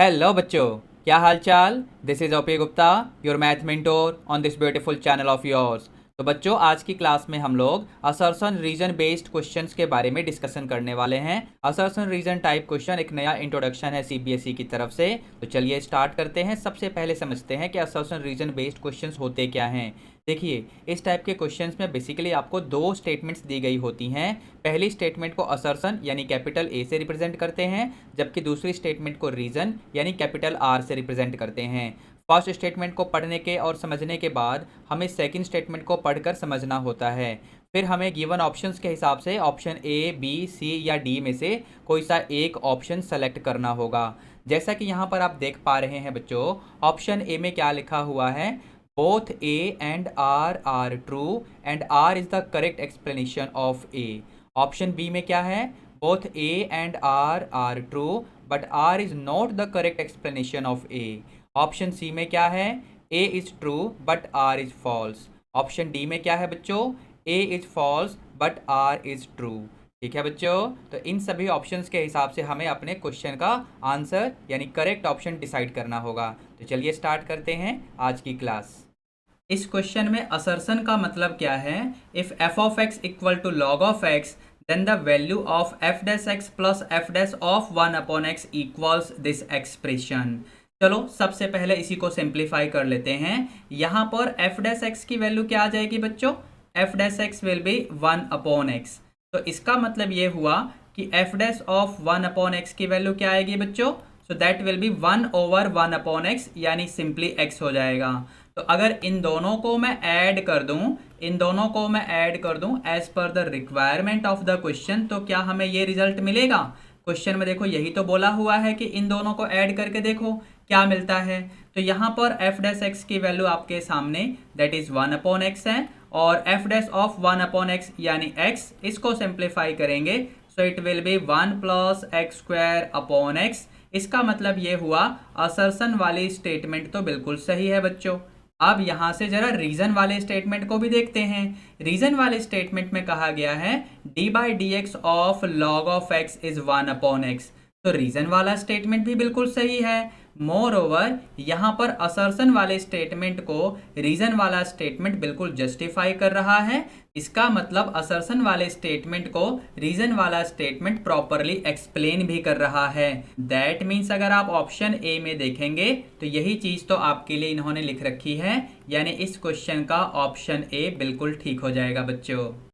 Hello बच्चों, क्या हाल चाल। This is OP Gupta, your math mentor on this beautiful channel of yours. तो बच्चों, आज की क्लास में हम लोग असर्शन रीजन बेस्ड क्वेश्चंस के बारे में डिस्कशन करने वाले हैं। असर्शन रीजन टाइप क्वेश्चन एक नया इंट्रोडक्शन है सीबीएसई की तरफ से। तो चलिए स्टार्ट करते हैं। सबसे पहले समझते हैं कि असर्शन रीजन बेस्ड क्वेश्चंस होते क्या हैं। देखिए, इस टाइप के क्वेश्चंस में बेसिकली आपको दो स्टेटमेंट्स दी गई होती हैं। पहली स्टेटमेंट को असर्शन यानी कैपिटल ए से रिप्रेजेंट करते हैं, जबकि दूसरी स्टेटमेंट को रीजन यानी कैपिटल आर से रिप्रेजेंट करते हैं। फर्स्ट स्टेटमेंट को पढ़ने के और समझने के बाद हमें सेकंड स्टेटमेंट को पढ़कर समझना होता है। फिर हमें गिवन ऑप्शंस के हिसाब से ऑप्शन ए, बी, सी या डी में से कोई सा एक ऑप्शन सेलेक्ट करना होगा। जैसा कि यहाँ पर आप देख पा रहे हैं बच्चों, ऑप्शन ए में क्या लिखा हुआ है, both A and R true and R is the correct explanation of A. Option B में क्या है, both A and R true but R is not the correct explanation of A. Option C में क्या है, A is true but R is false. Option D में क्या है बच्चों, A is false but R is true. ठीक है बच्चों, तो इन सभी ऑप्शंस के हिसाब से हमें अपने क्वेश्चन का आंसर यानी करेक्ट ऑप्शन डिसाइड करना होगा। तो चलिए स्टार्ट करते हैं आज की क्लास। इस क्वेश्चन में असर्शन का मतलब क्या है, if f of x equal to log of x then the value of f dash x plus f dash of 1/x equals this expression. चलो सबसे पहले इसी को सिंप्लीफाई कर लेते हैं। यहाँ पर एफ डैश एक्स की वैल्यू क्या आ जाएगी बच्चों, F dash x will be 1/x। तो इसका मतलब ये हुआ कि एफ डैश ऑफ 1/x की वैल्यू क्या आएगी बच्चों, so that will be 1/1/x यानी सिंपली x हो जाएगा। तो अगर इन दोनों को मैं ऐड कर दूं as per the requirement of the question, तो क्या हमें ये रिजल्ट मिलेगा। क्वेश्चन में देखो यही तो बोला हुआ है कि इन दोनों को ऐड करके देखो क्या मिलता है। तो यहाँ पर एफ डैश एक्स की वैल्यू आपके सामने दैट इज 1/x है, और एफ डैश ऑफ 1/x यानी x, इसको सिंप्लीफाई करेंगे so it will be 1 + x²/x। इसका मतलब ये हुआ असर्शन वाली स्टेटमेंट तो बिल्कुल सही है बच्चों। अब यहां से जरा रीजन वाले स्टेटमेंट को भी देखते हैं। रीजन वाले स्टेटमेंट में कहा गया है d/dx of log of x is 1/x। तो रीजन वाला स्टेटमेंट भी बिल्कुल सही है। मोर ओवर यहाँ पर असर्शन वाले स्टेटमेंट को रीजन वाला स्टेटमेंट बिल्कुल जस्टिफाई कर रहा है। इसका मतलब असर्शन वाले स्टेटमेंट को रीजन वाला स्टेटमेंट प्रॉपरली एक्सप्लेन भी कर रहा है। दैट मीन्स अगर आप ऑप्शन ए में देखेंगे तो यही चीज तो आपके लिए इन्होंने लिख रखी है, यानी इस क्वेश्चन का ऑप्शन ए बिल्कुल ठीक हो जाएगा बच्चों।